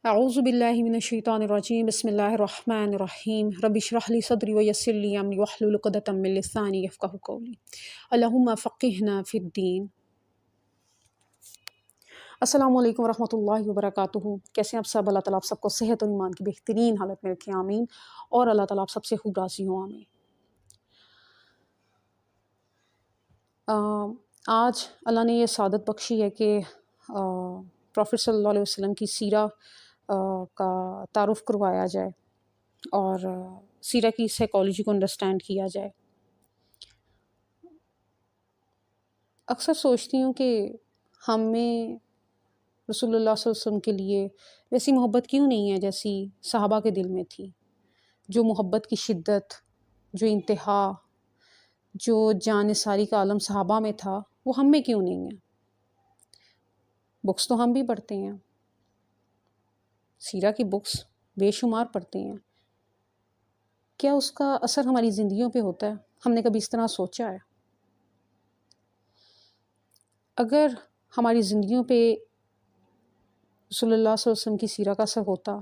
اعوذ باللہ من الشیطان الرجیم بسم اللہ الرحمن الرحیم رب اشرح لی صدری ویسر لی امری واحلل عقدۃ من لسانی یفقہوا قولی اللہم فقہنا فی الدین۔ السلام علیکم ورحمۃ اللہ وبرکاتہ۔ کیسے ہیں آپ سب؟ اللہ تعالیٰ آپ سب کو صحت اور ایمان کی بہترین حالت میں رکھے، آمین۔ اور اللہ تعالیٰ آپ سب سے خوب راضی ہوں، آمین۔ آج اللہ نے یہ سعادت بخشی ہے کہ پروفٹ صلی اللہ علیہ وسلم کی سیرہ کا تعارف کروایا جائے اور سیرہ کی سائیکالوجی کو انڈرسٹینڈ کیا جائے۔ اکثر سوچتی ہوں کہ ہمیں رسول اللہ صلی اللہ علیہ وسلم کے لیے ویسی محبت کیوں نہیں ہے جیسی صحابہ کے دل میں تھی۔ جو محبت کی شدت، جو انتہا، جو جان ساری کا عالم صحابہ میں تھا، وہ ہم میں کیوں نہیں ہے؟ بکس تو ہم بھی پڑھتے ہیں، سیرہ کی بکس بے شمار پڑھتے ہیں، کیا اس کا اثر ہماری زندگیوں پہ ہوتا ہے؟ ہم نے کبھی اس طرح سوچا ہے؟ اگر ہماری زندگیوں پہ رسول اللہ صلی اللہ علیہ وسلم کی سیرہ کا اثر ہوتا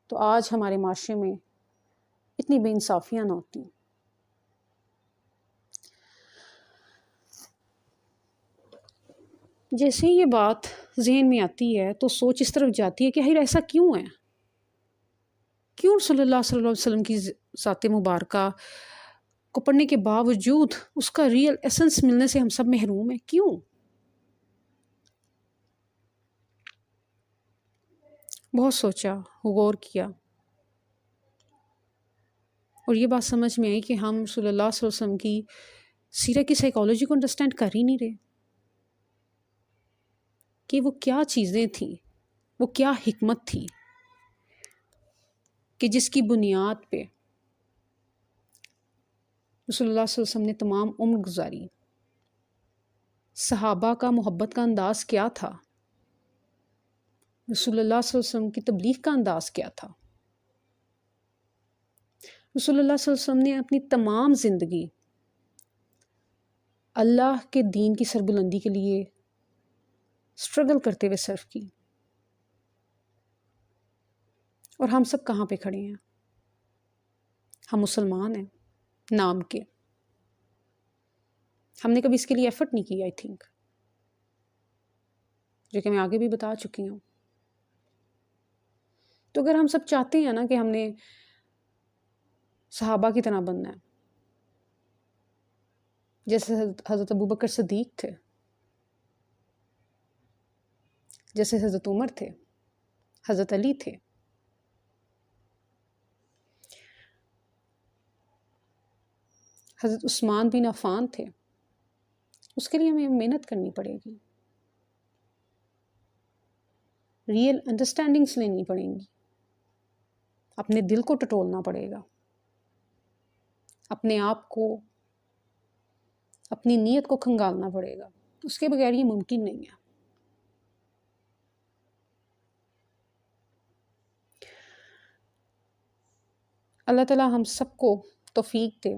تو آج ہمارے معاشرے میں اتنی بے انصافیاں نہ ہوتی۔ جیسے یہ بات ذہن میں آتی ہے تو سوچ اس طرف جاتی ہے کہ آخر ایسا کیوں ہے؟ کیوں رسول اللہ صلی اللہ علیہ وسلم کی ذات مبارکہ کو پڑھنے کے باوجود اس کا ریئل ایسنس ملنے سے ہم سب محروم ہیں؟ کیوں؟ بہت سوچا، غور کیا، اور یہ بات سمجھ میں آئی کہ ہم رسول اللہ صلی اللہ علیہ وسلم کی سیرہ کی سائیکالوجی کو انڈرسٹینڈ کر ہی نہیں رہے کہ وہ کیا چیزیں تھیں، وہ کیا حکمت تھی کہ جس کی بنیاد پہ رسول اللہ صلی اللہ علیہ وسلم نے تمام عمر گزاری۔ صحابہ کا محبت کا انداز کیا تھا؟ رسول اللہ صلی اللہ علیہ وسلم کی تبلیغ کا انداز کیا تھا؟ رسول اللہ صلی اللہ علیہ وسلم نے اپنی تمام زندگی اللہ کے دین کی سربلندی کے لیے اسٹرگل کرتے ہوئے صرف کی، اور ہم سب کہاں پہ کھڑے ہیں؟ ہم مسلمان ہیں نام کے، ہم نے کبھی اس کے لیے ایفرٹ نہیں کیا، آئی تھنک، جو کہ میں آگے بھی بتا چکی ہوں۔ تو اگر ہم سب چاہتے ہیں نا کہ ہم نے صحابہ کی طرح بننا ہے، جیسے حضرت ابوبکر صدیق تھے، جیسے حضرت عمر تھے، حضرت علی تھے، حضرت عثمان بن عفان تھے، اس کے لیے ہمیں محنت کرنی پڑے گی، ریئل انڈرسٹینڈنگس لینی پڑیں گی، اپنے دل کو ٹٹولنا پڑے گا، اپنے آپ کو، اپنی نیت کو کھنگالنا پڑے گا۔ اس کے بغیر یہ ممکن نہیں ہے۔ اللہ تعالیٰ ہم سب کو توفیق دے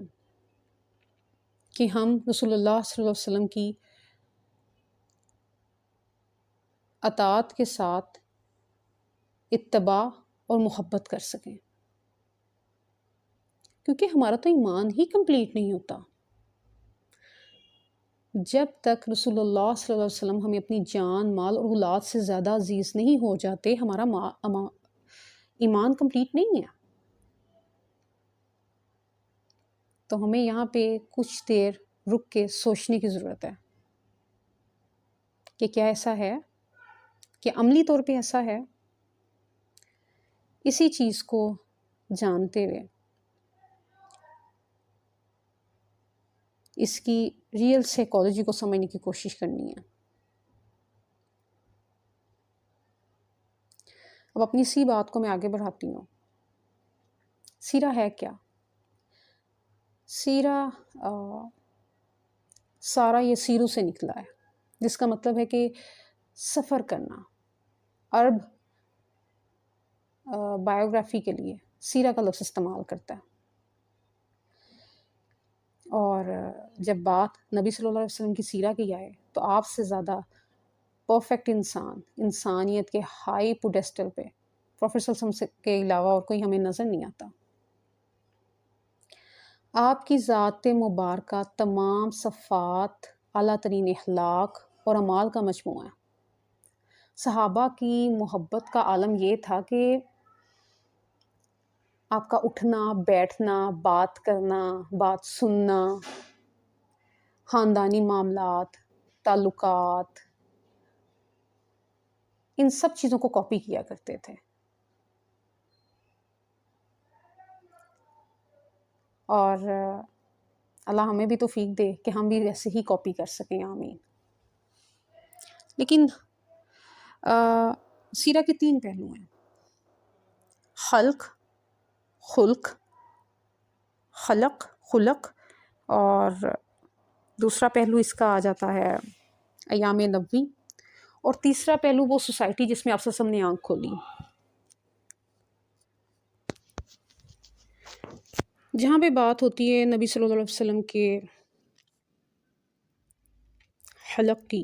کہ ہم رسول اللہ صلی اللہ علیہ وسلم کی اطاعت کے ساتھ اتباع اور محبت کر سکیں، کیونکہ ہمارا تو ایمان ہی کمپلیٹ نہیں ہوتا جب تک رسول اللہ صلی اللہ علیہ وسلم ہمیں اپنی جان، مال اور اولاد سے زیادہ عزیز نہیں ہو جاتے، ہمارا ایمان کمپلیٹ نہیں ہے۔ تو ہمیں یہاں پہ کچھ دیر رک کے سوچنے کی ضرورت ہے کہ کیا ایسا ہے، کہ عملی طور پہ ایسا ہے؟ اسی چیز کو جانتے ہوئے اس کی ریئل سائیکالوجی کو سمجھنے کی کوشش کرنی ہے۔ اب اپنی اسی بات کو میں آگے بڑھاتی ہوں۔ سیرہ ہے کیا؟ سیرہ سارا یہ سیرو سے نکلا ہے، جس کا مطلب ہے کہ سفر کرنا۔ عرب بایوگرافی کے لیے سیرہ کا لفظ استعمال کرتا ہے، اور جب بات نبی صلی اللہ علیہ وسلم کی سیرہ کی آئے تو آپ سے زیادہ پرفیکٹ انسان، انسانیت کے ہائی پوڈیسٹل پہ پروفیٹ صلی اللہ علیہ وسلم کے علاوہ اور کوئی ہمیں نظر نہیں آتا۔ آپ کی ذات مبارکہ تمام صفات، اعلیٰ ترین اخلاق اور اعمال کا مجموعہ ہے۔ صحابہ کی محبت کا عالم یہ تھا کہ آپ کا اٹھنا بیٹھنا، بات کرنا، بات سننا، خاندانی معاملات، تعلقات، ان سب چیزوں کو کاپی کیا کرتے تھے، اور اللہ ہمیں بھی توفیق دے کہ ہم بھی ویسے ہی کاپی کر سکیں، آمین۔ لیکن سیرہ کے 3 پہلو ہیں: خلق، خلق، اور دوسرا پہلو اس کا آ جاتا ہے ایام نبوی، اور تیسرا پہلو وہ سوسائٹی جس میں آپ صلی اللہ علیہ وسلم نے آنکھ کھولی، جہاں پہ بات ہوتی ہے نبی صلی اللہ علیہ وسلم کے خلق کی۔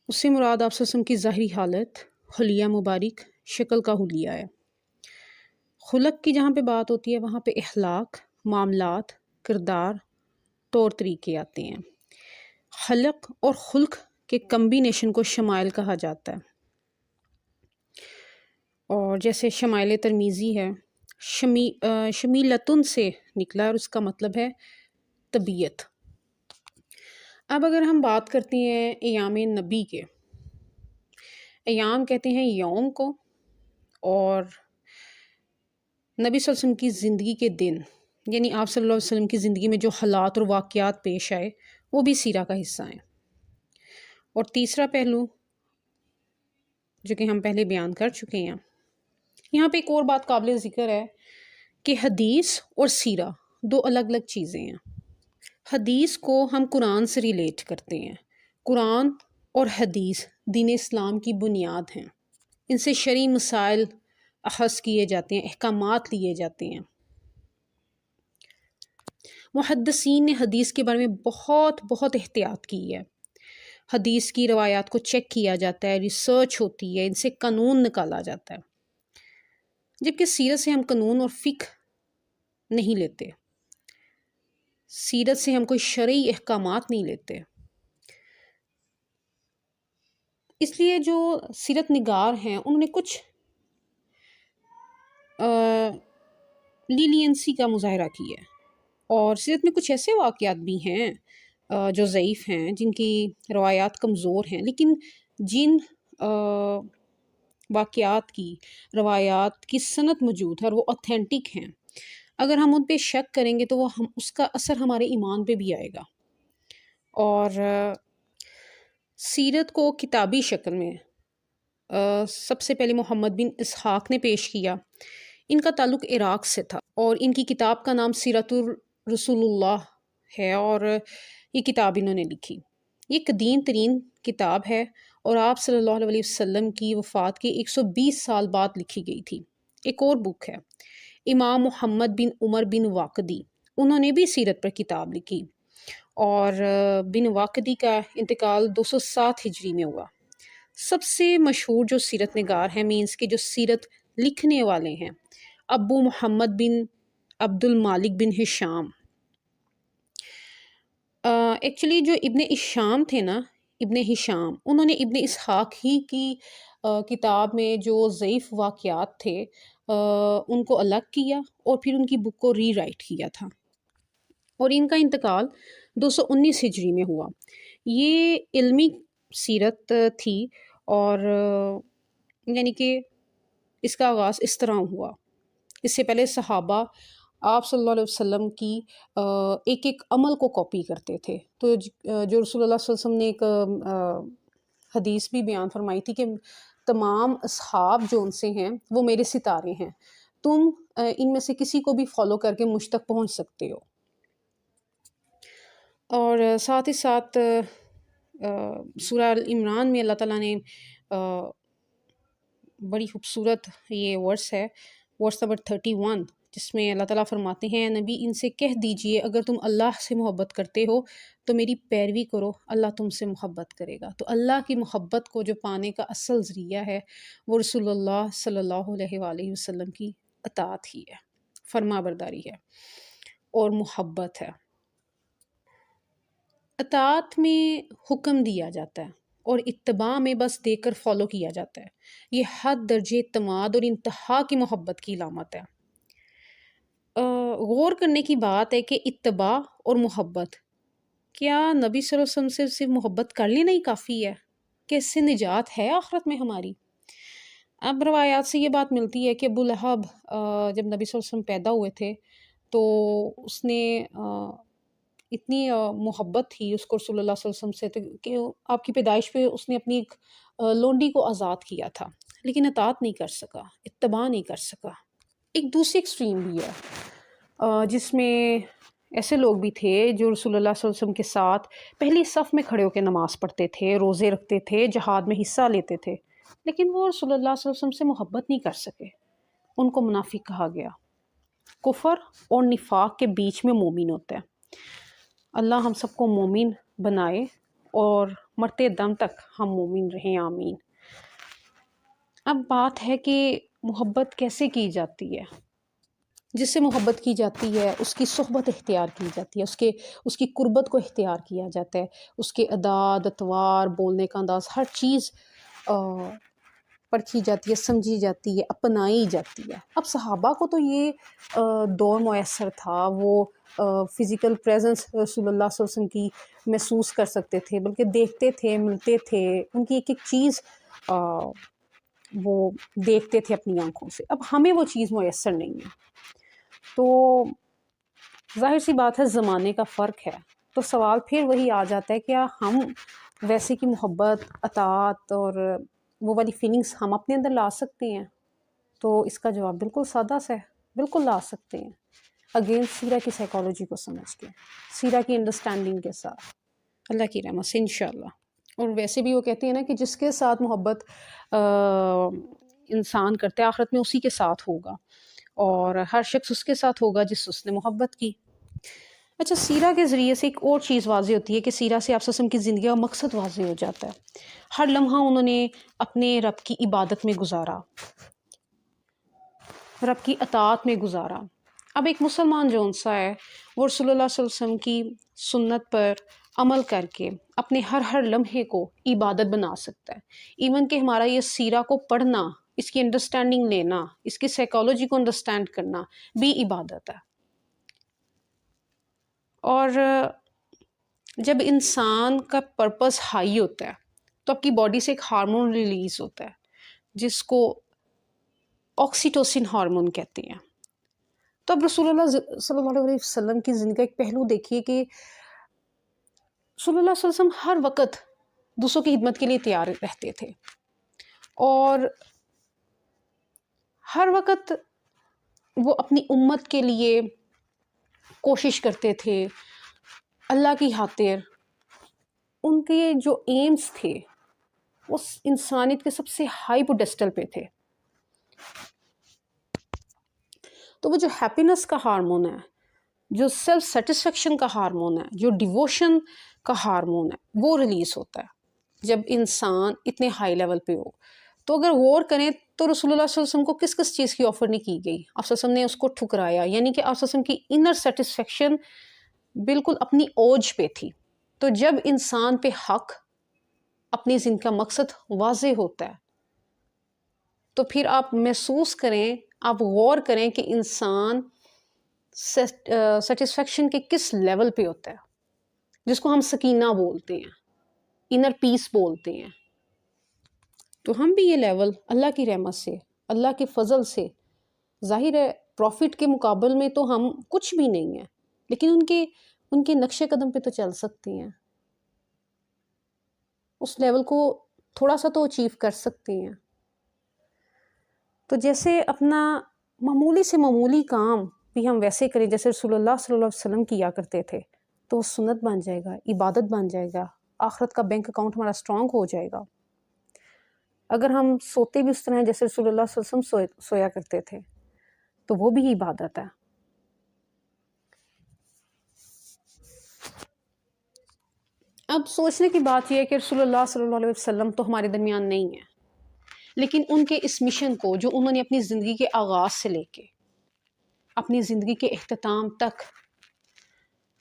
اس سے مراد آپ صلی اللہ علیہ وسلم کی ظاہری حالت، حلیہ مبارک، شکل کا حلیہ ہے۔ خلق کی جہاں پہ بات ہوتی ہے وہاں پہ اخلاق، معاملات، کردار، طور طریقے آتے ہیں۔ خلق اور خلق کے کمبینیشن کو شمائل کہا جاتا ہے، اور جیسے شمائل ترمیزی ہے، شمیلتن سے نکلا، اور اس کا مطلب ہے طبیعت۔ اب اگر ہم بات کرتے ہیں ایام نبی کے، ایام کہتے ہیں یوم کو، اور نبی صلی اللہ علیہ وسلم کی زندگی کے دن، یعنی آپ صلی اللہ علیہ وسلم کی زندگی میں جو حالات اور واقعات پیش آئے وہ بھی سیرہ کا حصہ ہیں۔ اور تیسرا پہلو جو کہ ہم پہلے بیان کر چکے ہیں، یہاں پہ ایک اور بات قابل ذکر ہے کہ حدیث اور سیرہ 2 الگ الگ چیزیں ہیں۔ حدیث کو ہم قرآن سے ریلیٹ کرتے ہیں۔ قرآن اور حدیث دین اسلام کی بنیاد ہیں، ان سے شرعی مسائل اخذ کیے جاتے ہیں، احکامات لیے جاتے ہیں۔ محدثین نے حدیث کے بارے میں بہت احتیاط کی ہے۔ حدیث کی روایات کو چیک کیا جاتا ہے، ریسرچ ہوتی ہے، ان سے قانون نکالا جاتا ہے، جبکہ سیرت سے ہم قانون اور فقہ نہیں لیتے، سیرت سے ہم کوئی شرعی احکامات نہیں لیتے۔ اس لیے جو سیرت نگار ہیں انہوں نے کچھ لینینسی کا مظاہرہ کیا ہے، اور سیرت میں کچھ ایسے واقعات بھی ہیں جو ضعیف ہیں، جن کی روایات کمزور ہیں، لیکن جن واقعات کی روایات کی سند موجود ہے اور وہ اوتھینٹک ہیں، اگر ہم ان پہ شک کریں گے تو وہ اس کا اثر ہمارے ایمان پہ بھی آئے گا۔ اور سیرت کو کتابی شکل میں سب سے پہلے محمد بن اسحاق نے پیش کیا۔ ان کا تعلق عراق سے تھا، اور ان کی کتاب کا نام سیرت الرسول اللہ ہے، اور یہ کتاب انہوں نے لکھی۔ یہ قدیم ترین کتاب ہے، اور آپ صلی اللہ علیہ وسلم کی وفات کے 120 سال بعد لکھی گئی تھی۔ ایک اور بک ہے امام محمد بن عمر بن واقدی، انہوں نے بھی سیرت پر کتاب لکھی، اور بن واقدی کا انتقال 207 ہجری میں ہوا۔ سب سے مشہور جو سیرت نگار ہیں، مینس کے جو سیرت لکھنے والے ہیں، ابو محمد بن عبد المالک بن ہشام۔ ایکچولی جو ابن ہشام تھے نا، ابن ہشام، انہوں نے ابن اسحاق ہی کی کتاب میں جو ضعیف واقعات تھے ان کو الگ کیا، اور پھر ان کی بک کو ری رائٹ کیا تھا، اور ان کا انتقال 219 ہجری میں ہوا۔ یہ علمی سیرت تھی، اور یعنی کہ اس کا آغاز اس طرح ہوا۔ اس سے پہلے صحابہ آپ صلی اللہ علیہ وسلم کی ایک ایک عمل کو کاپی کرتے تھے، تو جو رسول اللہ صلی اللہ علیہ وسلم نے ایک حدیث بھی بیان فرمائی تھی کہ تمام اصحاب جو ان سے ہیں وہ میرے ستارے ہیں، تم ان میں سے کسی کو بھی فالو کر کے مجھ تک پہنچ سکتے ہو۔ اور ساتھ ہی ساتھ سورہ عمران میں اللہ تعالیٰ نے بڑی خوبصورت یہ ورس ہے، ورس نمبر 31، جس میں اللہ تعالیٰ فرماتے ہیں نبی ان سے کہہ دیجئے اگر تم اللہ سے محبت کرتے ہو تو میری پیروی کرو، اللہ تم سے محبت کرے گا۔ تو اللہ کی محبت کو جو پانے کا اصل ذریعہ ہے وہ رسول اللہ صلی اللہ علیہ وآلہ وسلم کی اطاعت ہی ہے، فرما برداری ہے اور محبت ہے۔ اطاعت میں حکم دیا جاتا ہے اور اتباع میں بس دیکھ کر فالو کیا جاتا ہے، یہ حد درجے اعتماد اور انتہا کی محبت کی علامت ہے۔ غور کرنے کی بات ہے کہ اتباع اور محبت، کیا نبی صلی اللہ علیہ وسلم سے صرف محبت کر لینا ہی کافی ہے کہ اس سے نجات ہے آخرت میں ہماری؟ اب روایات سے یہ بات ملتی ہے کہ ابو لہب جب نبی صلی اللہ علیہ وسلم پیدا ہوئے تھے تو اس نے اتنی محبت تھی اس کو رسول اللہ صلی اللہ علیہ وسلم سے کہ آپ کی پیدائش پہ اس نے اپنی ایک لونڈی کو آزاد کیا تھا، لیکن اطاعت نہیں کر سکا، اتباع نہیں کر سکا۔ ایک دوسری ایکسٹریم بھی ہے جس میں ایسے لوگ بھی تھے جو رسول اللہ صلی اللہ علیہ وسلم کے ساتھ پہلی صف میں کھڑے ہو کے نماز پڑھتے تھے، روزے رکھتے تھے، جہاد میں حصہ لیتے تھے، لیکن وہ رسول اللہ صلی اللہ علیہ وسلم سے محبت نہیں کر سکے، ان کو منافق کہا گیا۔ کفر اور نفاق کے بیچ میں مومن ہوتا ہے۔ اللہ ہم سب کو مومن بنائے اور مرتے دم تک ہم مومن رہیں، آمین۔ اب بات ہے کہ محبت کیسے کی جاتی ہے؟ جس سے محبت کی جاتی ہے اس کی صحبت اختیار کی جاتی ہے، اس کی قربت کو اختیار کیا جاتا ہے، اس کے عادات، اطوار، بولنے کا انداز، ہر چیز پرکھی جاتی ہے، سمجھی جاتی ہے، اپنائی جاتی ہے۔ اب صحابہ کو تو یہ دور میسر تھا، وہ فزیکل پریزنس رسول اللہ صلی اللہ علیہ وسلم کی محسوس کر سکتے تھے، بلکہ دیکھتے تھے، ملتے تھے، ان کی ایک ایک چیز وہ دیکھتے تھے اپنی آنکھوں سے۔ اب ہمیں وہ چیز میسر نہیں ہے، تو ظاہر سی بات ہے زمانے کا فرق ہے، تو سوال پھر وہی آ جاتا ہے کیا ہم ویسے کی محبت، اطاعت اور وہ والی فیلنگس ہم اپنے اندر لا سکتے ہیں؟ تو اس کا جواب بالکل سادہ سا ہے، بالکل لا سکتے ہیں، اگین سیرہ کی سائیکالوجی کو سمجھ کے، سیرہ کی انڈرسٹینڈنگ کے ساتھ، اللہ کی رحمت سے انشاءاللہ۔ اور ویسے بھی وہ کہتے ہیں نا کہ جس کے ساتھ محبت انسان کرتے ہیں آخرت میں اسی کے ساتھ ہوگا، اور ہر شخص اس کے ساتھ ہوگا جس اس نے محبت کی۔ اچھا، سیرہ کے ذریعے سے ایک اور چیز واضح ہوتی ہے کہ سیرہ سے آپ وسلم کی زندگی کا مقصد واضح ہو جاتا ہے۔ ہر لمحہ انہوں نے اپنے رب کی عبادت میں گزارا، رب کی اطاعت میں گزارا۔ اب ایک مسلمان جو انسا ہے وہ رسول اللہ صلی اللہ علیہ وسلم کی سنت پر عمل کر کے اپنے ہر لمحے کو عبادت بنا سکتا ہے۔ ایون کہ ہمارا یہ سیرہ کو پڑھنا، اس کی انڈرسٹینڈنگ لینا، اس کی سائیکالوجی کو انڈرسٹینڈ کرنا بھی عبادت ہے۔ اور جب انسان کا پرپس ہائی ہوتا ہے تو آپ کی باڈی سے ایک ہارمون ریلیز ہوتا ہے جس کو آکسیٹوسن ہارمون کہتے ہیں۔ تو اب رسول اللہ صلی اللہ علیہ وسلم کی زندگی کا ایک پہلو دیکھیے کہ رسول اللہ صلی اللہ علیہ وسلم ہر وقت دوسروں کی خدمت کے لیے تیار رہتے تھے، اور ہر وقت وہ اپنی امت کے لیے کوشش کرتے تھے، اللہ کی خاطر۔ ان کے جو ایمز تھے وہ انسانیت کے سب سے ہائی پوڈیسٹل پہ تھے۔ تو وہ جو ہیپینس کا ہارمون ہے، جو سیلف سیٹسفیکشن کا ہارمون ہے، جو ڈیووشن کا ہارمون ہے، وہ ریلیز ہوتا ہے جب انسان اتنے ہائی لیول پہ ہو۔ تو اگر غور کریں تو رسول اللہ صلی اللہ علیہ وسلم کو کس کس چیز کی آفر نہیں کی گئی، آپ صلی اللہ علیہ وسلم نے اس کو ٹھکرایا، یعنی کہ آپ صلی اللہ علیہ وسلم کی انر سیٹسفیکشن بالکل اپنی اوج پہ تھی۔ تو جب انسان پہ حق، اپنی زندگی کا مقصد واضح ہوتا ہے تو پھر آپ محسوس کریں، آپ غور کریں کہ انسان سیٹسفیکشن کے کس لیول پہ ہوتا ہے، جس کو ہم سکینہ بولتے ہیں، انر پیس بولتے ہیں۔ تو ہم بھی یہ لیول اللہ کی رحمت سے، اللہ کے فضل سے، ظاہر ہے پروفٹ کے مقابل میں تو ہم کچھ بھی نہیں ہیں، لیکن ان کے نقش قدم پہ تو چل سکتے ہیں، اس لیول کو تھوڑا سا تو اچیو کر سکتے ہیں۔ تو جیسے اپنا معمولی سے معمولی کام بھی ہم ویسے کریں جیسے رسول اللہ صلی اللہ علیہ وسلم کیا کرتے تھے تو وہ سنت بن جائے گا، عبادت بن جائے گا، آخرت کا بینک اکاؤنٹ ہمارا اسٹرانگ ہو جائے گا۔ اگر ہم سوتے بھی اس طرح جیسے رسول اللہ صلی اللہ علیہ وسلم سویا کرتے تھے تو وہ بھی عبادت ہے۔ اب سوچنے کی بات یہ ہے کہ رسول اللہ صلی اللہ علیہ وسلم تو ہمارے درمیان نہیں ہے، لیکن ان کے اس مشن کو جو انہوں نے اپنی زندگی کے آغاز سے لے کے اپنی زندگی کے اختتام تک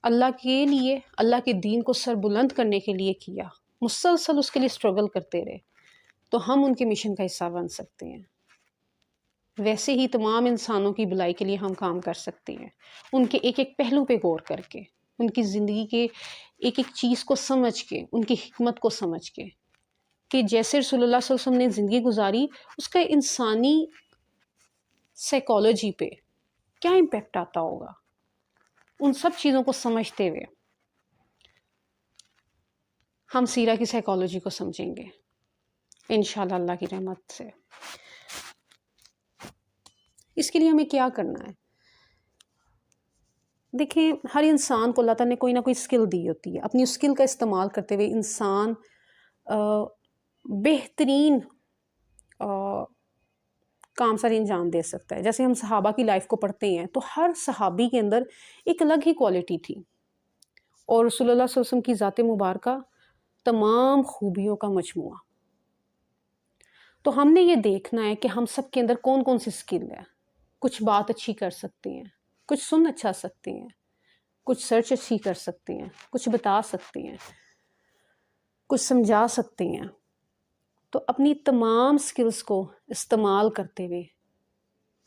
اللہ کے لیے، اللہ کے دین کو سر بلند کرنے کے لیے کیا، مسلسل اس کے لیے اسٹرگل کرتے رہے، تو ہم ان کے مشن کا حصہ بن سکتے ہیں۔ ویسے ہی تمام انسانوں کی بھلائی کے لیے ہم کام کر سکتے ہیں، ان کے ایک ایک پہلو پہ غور کر کے، ان کی زندگی کے ایک ایک چیز کو سمجھ کے، ان کی حکمت کو سمجھ کے، کہ جیسے رسول اللہ صلی اللہ علیہ وسلم نے زندگی گزاری، اس کا انسانی سائیکالوجی پہ کیا امپیکٹ آتا ہوگا، ان سب چیزوں کو سمجھتے ہوئے ہم سیرہ کی سائیکالوجی کو سمجھیں گے انشاءاللہ اللہ کی رحمت سے۔ اس کے لیے ہمیں کیا کرنا ہے؟ دیکھیں، ہر انسان کو اللہ تعالیٰ نے کوئی نہ کوئی اسکل دی ہوتی ہے، اپنی اسکل کا استعمال کرتے ہوئے انسان بہترین کام سر انجام دے سکتا ہے۔ جیسے ہم صحابہ کی لائف کو پڑھتے ہیں تو ہر صحابی کے اندر ایک الگ ہی کوالٹی تھی، اور رسول اللہ صلی اللہ علیہ وسلم کی ذات مبارکہ تمام خوبیوں کا مجموعہ۔ تو ہم نے یہ دیکھنا ہے کہ ہم سب کے اندر کون کون سی اسکل ہے۔ کچھ بات اچھی کر سکتے ہیں، کچھ سن اچھا سکتے ہیں، کچھ سرچ اچھی کر سکتے ہیں، کچھ بتا سکتے ہیں، کچھ سمجھا سکتے ہیں۔ تو اپنی تمام سکلز کو استعمال کرتے ہوئے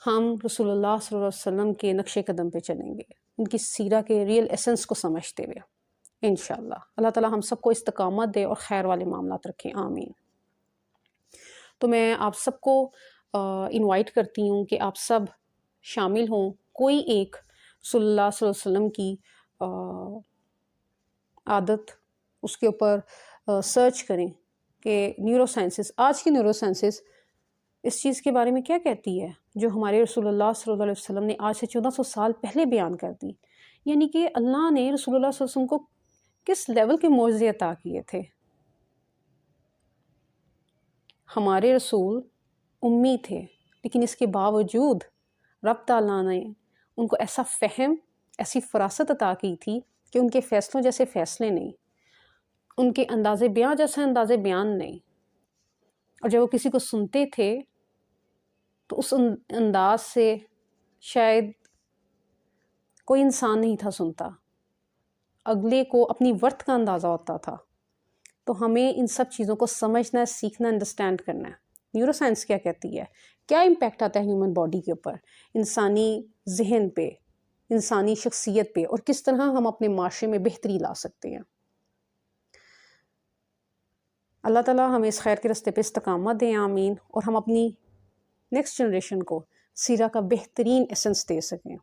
ہم رسول اللہ صلی اللہ علیہ وسلم کے نقش قدم پہ چلیں گے، ان کی سیرہ کے ریئل ایسنس کو سمجھتے ہوئے انشاءاللہ۔ اللہ تعالیٰ ہم سب کو استقامت دے اور خیر والے معاملات رکھیں، آمین۔ تو میں آپ سب کو انوائٹ کرتی ہوں کہ آپ سب شامل ہوں، کوئی ایک رسول اللہ صلی اللہ علیہ وسلم کی عادت، اس کے اوپر سرچ کریں کہ نیورو سائنسز، آج کی نیورو سائنسز اس چیز کے بارے میں کیا کہتی ہے جو ہمارے رسول اللہ صلی اللہ علیہ وسلم نے آج سے 1400 سال پہلے بیان کر دی، یعنی کہ اللہ نے رسول اللہ صلی اللہ علیہ وسلم کو کس لیول کے معجزے عطا کیے تھے۔ ہمارے رسول امی تھے، لیکن اس کے باوجود رب تعالیٰ نے ان کو ایسا فہم، ایسی فراست عطا کی تھی کہ ان کے فیصلوں جیسے فیصلے نہیں، ان کے انداز بیان جیسا انداز بیان نہیں، اور جب وہ کسی کو سنتے تھے تو اس انداز سے شاید کوئی انسان نہیں تھا سنتا، اگلے کو اپنی ورتھ کا اندازہ ہوتا تھا۔ تو ہمیں ان سب چیزوں کو سمجھنا ہے، سیکھنا، انڈرسٹینڈ کرنا ہے۔ نیورو سائنس کیا کہتی ہے، کیا امپیکٹ آتا ہے ہیومن باڈی کے اوپر، انسانی ذہن پہ، انسانی شخصیت پہ، اور کس طرح ہم اپنے معاشرے میں بہتری لا سکتے ہیں۔ اللہ تعالیٰ ہمیں اس خیر کے راستے پہ استقامت دیں، آمین، اور ہم اپنی نیکسٹ جنریشن کو سیرہ کا بہترین ایسنس دے سکیں،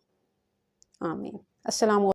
آمین۔ السلام علیکم۔